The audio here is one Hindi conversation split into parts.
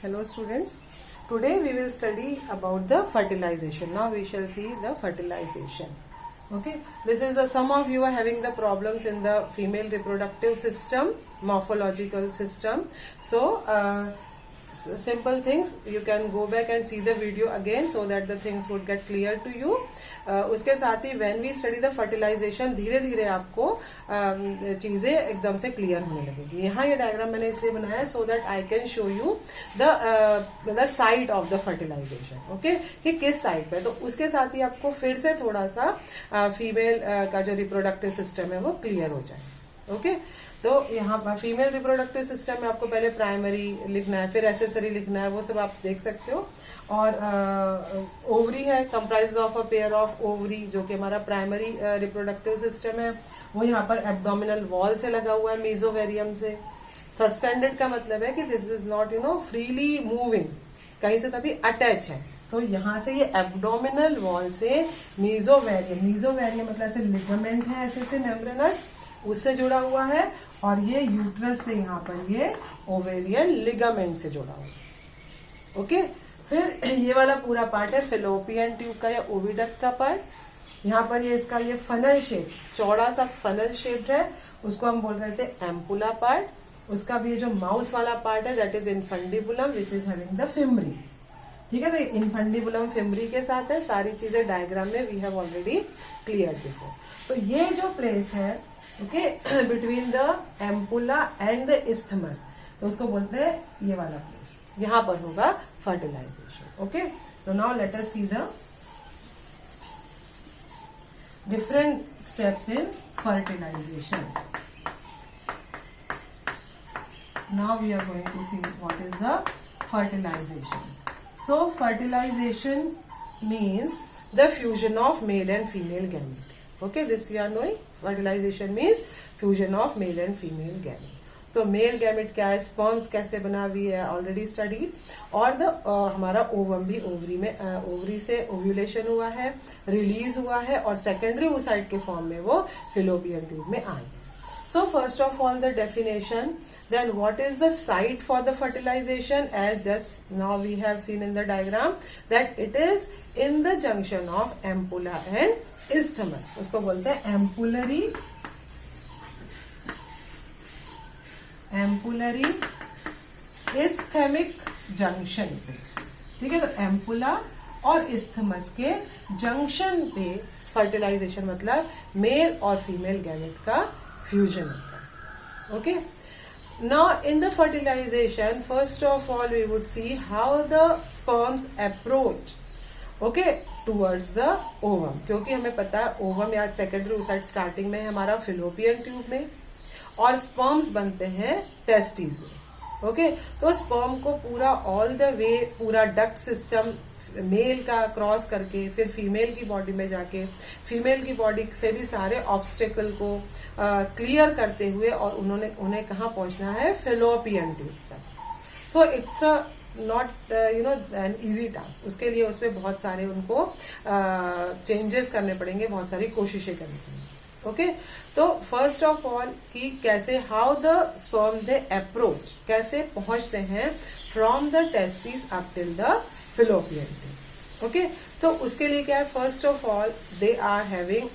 Hello students, today we will study about the fertilization. Now we shall see the fertilization. Okay, this is some of you are having the problems in the female reproductive system, morphological system. So simple things, you can go back and see the video again so that the things would get clear to you. उसके साथ ही when we study the fertilization, धीरे धीरे आपको चीजें एकदम से क्लियर होने लगेगी. यहाँ ये डायग्राम मैंने इसलिए बनाया है so that I can show you the site of the fertilization. Okay, कि किस साइड पे. तो उसके साथ ही आपको फिर से थोड़ा सा फीमेल का जो रिप्रोडक्टिव सिस्टम है वो क्लियर हो जाए. ओके तो यहाँ पर फीमेल रिप्रोडक्टिव सिस्टम में आपको पहले प्राइमरी लिखना है, फिर एसेसरी लिखना है, वो सब आप देख सकते हो. और ओवरी है, comprise of a pair of ovary, जो कि हमारा प्राइमरी रिप्रोडक्टिव सिस्टम है. वो यहाँ पर एब्डोमिनल वॉल से लगा हुआ है, मेसोवेरियम से. सस्पेंडेड का मतलब है कि this is not freely moving, कहीं से तभी अटैच है. तो यहाँ से ये एब्डोमिनल वॉल से मेसोवेरियम मतलब ऐसे लिगामेंट है, ऐसे से मेम्ब्रेनस, उससे जुड़ा हुआ है. और ये यूट्रस से यहाँ पर ये ओवेरियन लिगामेंट से जुड़ा हुआ है. ओके, फिर ये वाला पूरा पार्ट है फेलोपियन ट्यूब का या ओविडक्ट का पार्ट. यहाँ पर ये इसका ये फनल शेप, चौड़ा सा फनल शेप है, उसको हम बोल रहे थे एम्पुला पार्ट. उसका भी ये जो माउथ वाला पार्ट है that is infundibulum which is having the fimbria. ठीक है, तो इनफंडिबुलम फिमरी के साथ है. सारी चीजें डायग्राम में we have already clear before. तो ये जो प्लेस है okay between the ampulla and the isthmus, तो उसको बोलते हैं ये वाला प्लेस. यहां पर होगा फर्टिलाइजेशन. ओके, तो now let us see the different steps in fertilization. Now we are going to see what is the fertilization. So fertilization means the fusion of male and female gamete. Okay, this you are knowing. Fertilization means fusion of male and female gamete. तो मेल गैमेट क्या है, स्पर्म्स कैसे बना हुई है, ऑलरेडी स्टडी. और हमारा ओवम भी ओवरी में ओवरी से ओव्यूलेशन हुआ है, रिलीज हुआ है, और सेकेंडरी ओसाइट के फॉर्म में वो फिलोपियन ट्यूब में आए. So first of all the definition, then what is the site for the fertilization, as just now we have seen in the diagram that it is in the junction of ampulla and isthmus. उसको बोलते हैं एम्पुलरी isthmic junction पे. ठीक है, तो एम्पुला और isthmus के जंक्शन पे फर्टिलाइजेशन मतलब मेल और फीमेल गैमेट का फ्यूजन होता है. Okay, now in the fertilization first of all we would see how the sperms approach okay towards the ovum. क्योंकि हमें पता है ओवम या सेकेंडरी ओसाइट स्टार्टिंग में है हमारा फिलोपियन ट्यूब में, और स्पर्म्स बनते हैं टेस्टिस में. ओके, तो स्पर्म को पूरा ऑल द वे पूरा डक्ट सिस्टम मेल का क्रॉस करके फिर फीमेल की बॉडी में जाके फीमेल की बॉडी से भी सारे ऑब्स्टेकल को क्लियर करते हुए और उन्हें कहाँ पहुंचना है, फेलोपियन ट्यूब तक. So it's a not an easy task. उसके लिए उसमें बहुत सारे उनको चेंजेस करने पड़ेंगे, बहुत सारी कोशिशें करनी पड़ेंगी. ओके, तो फर्स्ट ऑफ ऑल कि कैसे how the sperm they approach, कैसे पहुंचते हैं from the testis up till the fallopian tube. Okay, तो उसके लिए क्या है, first of all they are having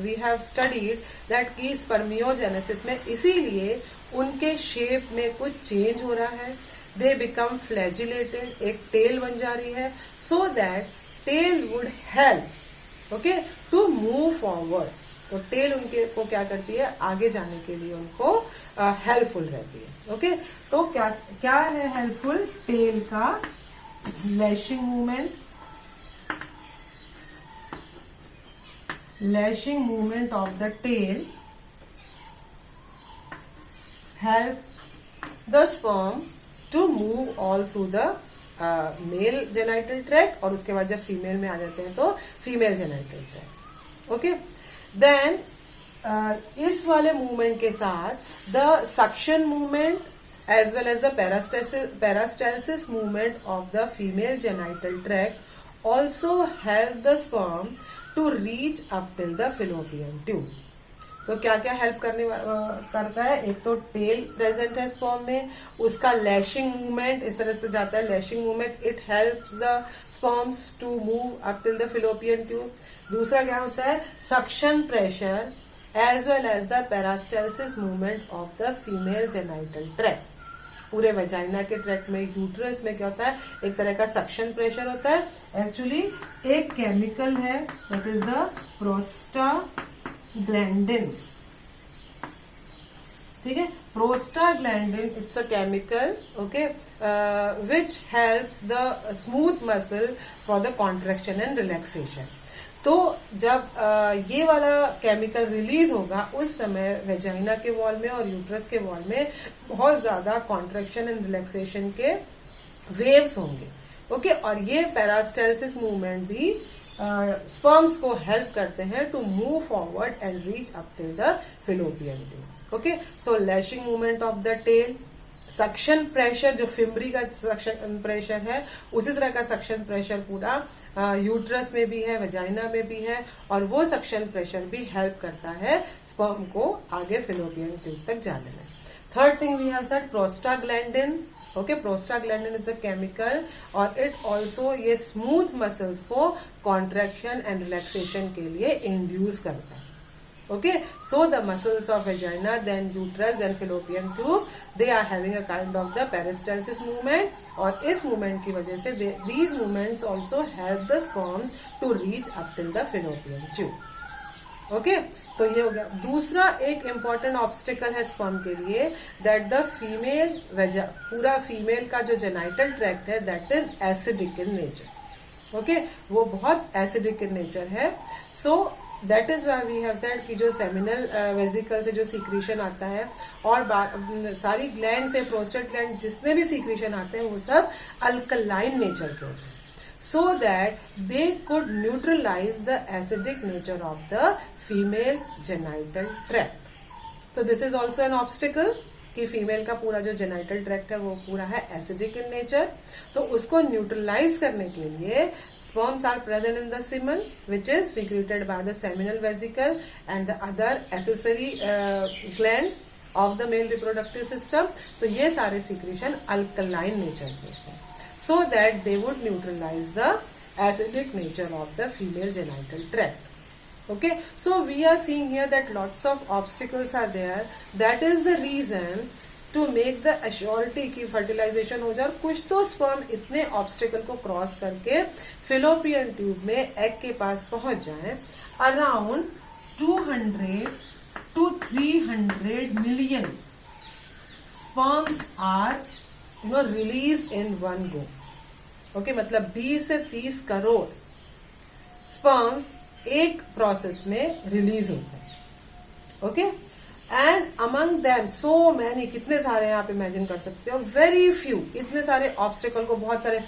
we have studied that की स्पर्मियोजेनेसिस में इसीलिए उनके शेप में कुछ चेंज हो रहा है. दे बिकम फ्लैजिलेटेड, एक टेल बन जा रही है, so that tail would help okay to move forward. तो टेल उनके को क्या करती है, आगे जाने के लिए उनको हेल्पफुल रहती है. ओके, तो क्या क्या है हेल्पफुल, टेल का lashing movement of the tail help the sperm to move all through the male genital tract, और उसके बाद जब फीमेल में आ जाते हैं तो female genital tract. Okay, then इस वाले मूवमेंट के साथ the suction movement as well as the peristalsis movement of the female genital tract also help the sperm to reach up till the fallopian tube. तो क्या क्या हेल्प करता है, एक तो टेल प्रेजेंट है स्पर्म में, उसका लैशिंग मूवमेंट इस तरह से जाता है, lashing movement it helps the sperms to move up till the fallopian tube. दूसरा क्या होता है, suction pressure as well as the peristalsis movement of the female genital tract. पूरे वेजाइना के ट्रैक्ट में, यूट्रस में क्या होता है, एक तरह का सक्शन प्रेशर होता है। एक्चुअली एक केमिकल है दैट इज द प्रोस्टाग्लैंडिन, ठीक है, prostaglandin it's a chemical, okay, which helps the smooth muscle for the contraction and relaxation. तो जब ये वाला केमिकल रिलीज होगा उस समय वेजाइना के वॉल में और यूट्रस के वॉल में बहुत ज्यादा कॉन्ट्रैक्शन एंड रिलैक्सेशन के वेव्स होंगे, ओके, और ये पेरास्टेल्सिस मूवमेंट भी स्पर्म्स को हेल्प करते हैं to move forward and reach up till the fallopian tube, okay. So lashing movement of the tail, suction pressure जो फिम्बरी का सक्शन प्रेशर है उसी तरह का सक्शन प्रेशर पूरा यूट्रस में भी है, वेजाइना में भी है, और वो सक्शन प्रेशर भी हेल्प करता है स्पर्म को आगे फिलोपियन ट्यूब तक जाने में। Third thing we have said prostaglandin, okay, prostaglandin is a chemical और इट ऑल्सो ये स्मूथ मसल्स को कॉन्ट्रैक्शन एंड रिलैक्सेशन के लिए इंड्यूस करता है, okay, so the muscles of vagina, then uterus, then fallopian tube, they are having a kind of the peristalsis movement, और इस movement की वजह से these movements also help the sperms to reach up till the fallopian tube, okay। तो ये हो गया। दूसरा एक important obstacle है sperm के लिए, that the female पूरा female का जो genital tract है that is acidic in nature, okay, वो बहुत acidic in nature है। so that is why we have said कि जो सेमिनल वेजिकल से जो सीक्रेशन आता है और सारी ग्लैंड से, प्रोस्टेट ग्लैंड जितने भी सीक्रेशन आते हैं वो सब अल्कलाइन नेचर के होते हैं, so that they could neutralise the acidic nature of the female genital tract. तो this is also an obstacle कि फीमेल का पूरा जो जेनाइटल ट्रैक्ट है वो पूरा है एसिडिक इन नेचर, तो उसको न्यूट्रलाइज करने के लिए sperms are present in the semen which is secreted by the seminal vesicle and the other accessory glands of the male reproductive system. तो ये सारे सीक्रेशन अल्कलाइन नेचर के हैं, so that they would neutralize the acidic nature of the female genital tract. Okay, so we are seeing here that lots of obstacles are there. That is the reason to make the assurity कि fertilization हो जाए। कुछ तो sperm इतने obstacle को cross करके fallopian tube में egg के पास पहुंच जाए। Around 200 to 300 million sperms are released in one go. Okay, मतलब 20 से 30 करोड़ sperms एक प्रोसेस में रिलीज होते हैं, okay, and among them so many, कितने सारे आप इमेजिन कर सकते हो, वेरी फ्यू, इतने सारे ऑब्स्टिकल को, बहुत सारे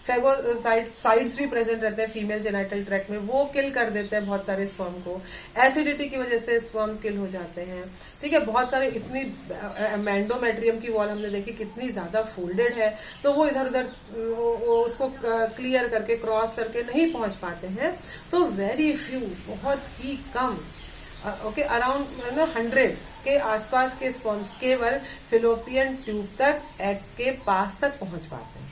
फैगोसाइट्स भी प्रेजेंट रहते हैं फीमेल जेनाइटल ट्रैक्ट में, वो किल कर देते हैं बहुत सारे स्पर्म को, एसिडिटी की वजह से स्पर्म किल हो जाते हैं, ठीक है, बहुत सारे, इतनी मैंडोमेट्रियम की वॉल हमने देखी कितनी ज्यादा फोल्डेड है, तो वो इधर उधर उसको क्लियर करके क्रॉस करके नहीं पहुंच पाते हैं, तो वेरी फ्यू, बहुत ही कम, ओके, अराउंड 100 के आसपास के स्पर्म्स केवल फिलोपियन ट्यूब तक, एग के पास तक पहुंच पाते हैं,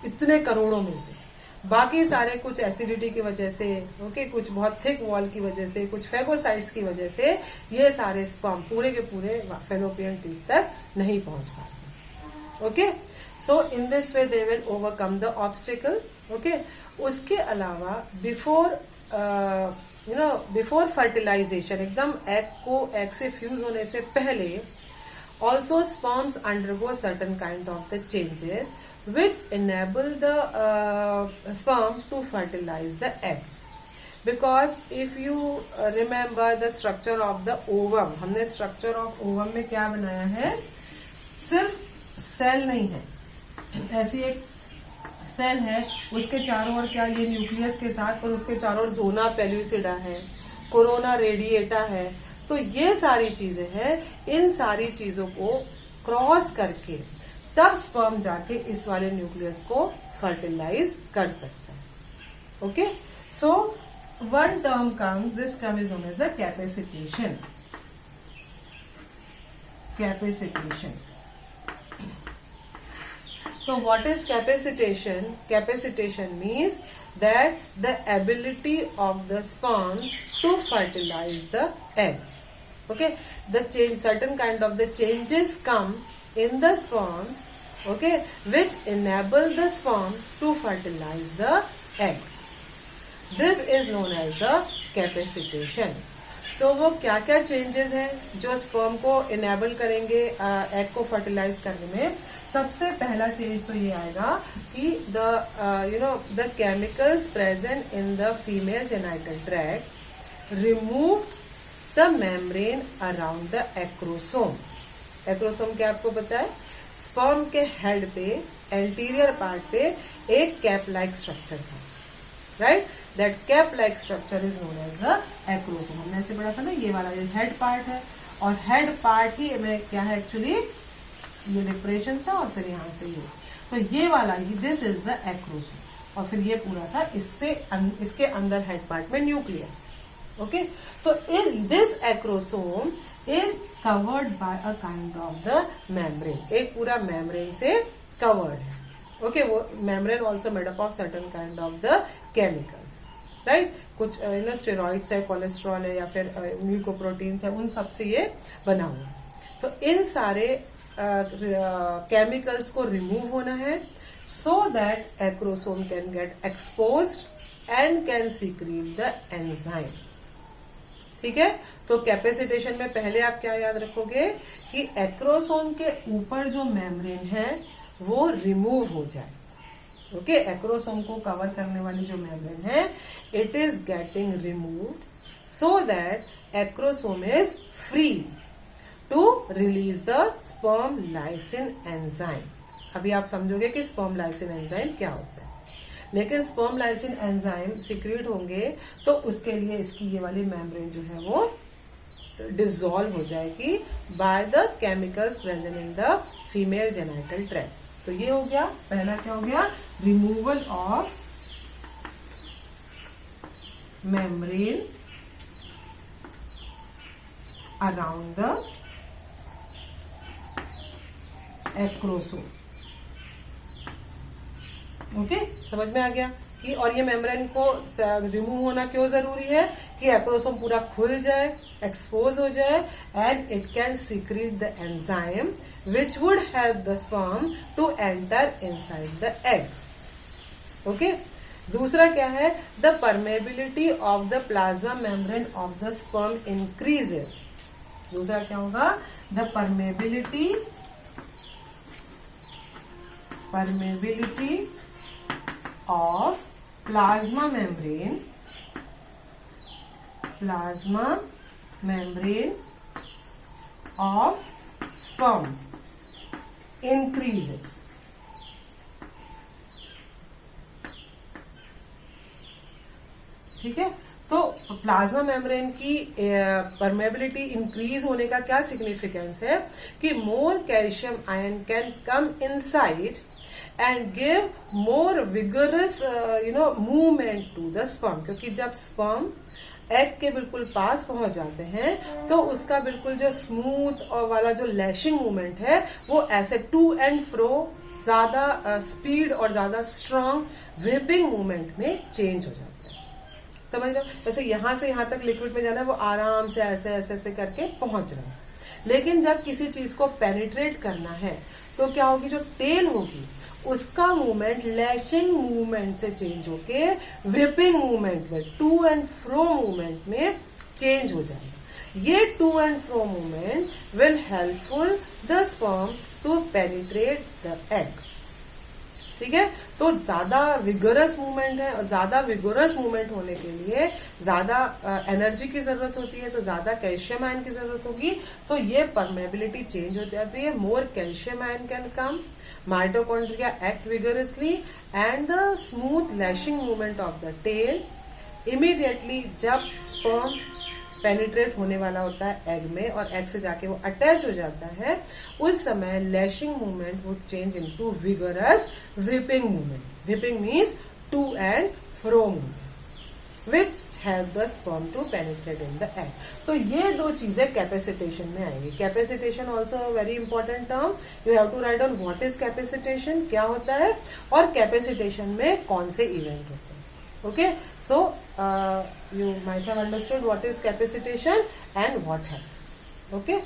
इतने करोड़ों में से। बाकी सारे कुछ एसिडिटी की वजह से, ओके, कुछ बहुत थिक वॉल की वजह से, कुछ फैगोसाइट्स की वजह से ये सारे स्पर्म पूरे के पूरे फिलोपियन ट्यूब तक नहीं पहुंच पाते, okay. So in this way they will overcome the obstacle, okay. उसके अलावा बिफोर फर्टिलाइजेशन, एकदम एग से फ्यूज होने से पहले, also sperms undergo certain kind of the changes which enable the sperm to fertilize the egg, because if you remember the structure of the ovum, हमने स्ट्रक्चर ऑफ ओवम में क्या बनाया है, सिर्फ सेल नहीं है, ऐसी एक सेल है, उसके चारों ओर क्या, ये न्यूक्लियस के साथ, और उसके चारों ओर जोना पेल्यूसिडा है, कोरोना रेडिएटा है, तो ये सारी चीजें हैं, इन सारी चीजों को क्रॉस करके तब स्पर्म जाके इस वाले न्यूक्लियस को फर्टिलाइज कर सकता है, okay. So one term comes, this term is known as the capacitation. Capacitation. So what is capacitation? Capacitation means that the ability of the sperms to fertilize the egg. Okay, the change, certain kind of the changes come in the sperms, okay, which enable the sperm to fertilize the egg. This is known as the capacitation. तो वो क्या क्या चेंजेस हैं जो स्पर्म को इनेबल करेंगे एग को फर्टिलाइज करने में? सबसे पहला चेंज तो ये आएगा कि the chemicals present in the female genital tract remove the membrane around the acrosome. Acrosome क्या आपको पता है? स्पर्म के हेड पे एंटीरियर पार्ट पे एक कैप लाइक स्ट्रक्चर था, right? That cap like structure is known as the acrosome. हमने ऐसे पढ़ा था ना, ये वाला ये हेड पार्ट है और हेड पार्ट ही में क्या है एक्चुअली, ये डिप्रेशन था और फिर यहाँ से ये, तो ये वाला ही दिस इज द एक्रोसोम और फिर ये पूरा था इसके अंदर हेड पार्ट में न्यूक्लियस. ओके, तो this acrosome is covered by a kind of the membrane. एक पूरा मेम्ब्रेन से कवर्ड है. ओके, वो membrane also made up of certain kind of the chemicals, right? कुछ स्टेरॉइड्स है, कोलेस्ट्रॉल है या फिर म्यूकोप्रोटीन्स है, उन सब से ये बना हुआ है. तो इन सारे केमिकल्स को रिमूव होना है so that acrosome can get exposed and can secrete the enzyme. ठीक है, तो कैपेसिटेशन में पहले आप क्या याद रखोगे कि एक्रोसोम के ऊपर जो मेम्ब्रेन है वो रिमूव हो जाए. ओके, एक्रोसोम को कवर करने वाली जो मेम्ब्रेन है it is getting removed so that acrosome is free to release the sperm lysin enzyme. अभी आप समझोगे कि स्पर्म लाइसिन एंजाइम क्या होता है, लेकिन स्पर्म लाइसिन एंजाइम सीक्रेट होंगे तो उसके लिए इसकी ये वाली मेम्ब्रेन जो है वो डिसॉल्व हो जाएगी by the chemicals present in the female genital tract. तो ये हो गया पहला, क्या हो गया? Removal of membrane around the acrosome. Okay, समझ में आ गया कि और ये मेम्ब्रेन को रिमूव होना क्यों जरूरी है कि एक्रोसोम पूरा खुल जाए, एक्सपोज हो जाए and it can secrete the enzyme which would help the sperm to enter inside the egg. Okay, दूसरा क्या है? The permeability of the plasma membrane of the sperm increases. दूसरा क्या होगा? The permeability of plasma membrane of sperm increases. ठीक है, तो प्लाज्मा मेम्ब्रेन की परमेबिलिटी इंक्रीज होने का क्या सिग्निफिकेंस है कि more calcium ion can come inside and give more vigorous movement to the sperm. क्योंकि जब स्पर्म एग के बिल्कुल पास पहुंच जाते हैं तो उसका बिल्कुल जो स्मूथ और वाला जो लैशिंग मूवमेंट है वो ऐसे टू एंड फ्रो ज्यादा स्पीड और ज्यादा स्ट्रॉन्ग व्हिपिंग मूवमेंट में चेंज हो जाता है. समझ लो, जैसे यहां से यहां तक लिक्विड में जाना है वो आराम से ऐसे ऐसे ऐसे करके पहुंच रहा है. लेकिन जब किसी चीज को पेनिट्रेट करना है तो क्या होगी? जो टेल होगी उसका मूवमेंट लैशिंग मूवमेंट से चेंज होके व्हिपिंग मूवमेंट में, टू एंड फ्रो मूवमेंट में चेंज हो जाएगा. ये to and fro movement will helpful the sperm to penetrate the egg. ठीक है, तो ज्यादा विगरस मूवमेंट है और ज्यादा विगरस मूवमेंट होने के लिए ज्यादा एनर्जी की जरूरत होती है, तो ज्यादा कैल्शियम आयन की जरूरत होगी. तो ये परमेबिलिटी चेंज हो जाती है. More calcium ion can come, mitochondria act vigorously and the smooth lashing movement of the tail. Immediately जब स्पर्म पेनिट्रेट होने वाला होता है एग में और एग से जाके वो अटैच हो जाता है, उस समय lashing movement would change into vigorous whipping movement. Whipping means to and fro movement. which help the sperm to penetrate in the egg. तो ये दो चीजें कैपेसिटेशन में आएंगी. Capacitation also very important term. You have to write down what is capacitation, क्या होता है, और कैपेसिटेशन में कौन से इवेंट होते हैं. Okay, so you might have understood what is capacitation and what happens. Okay.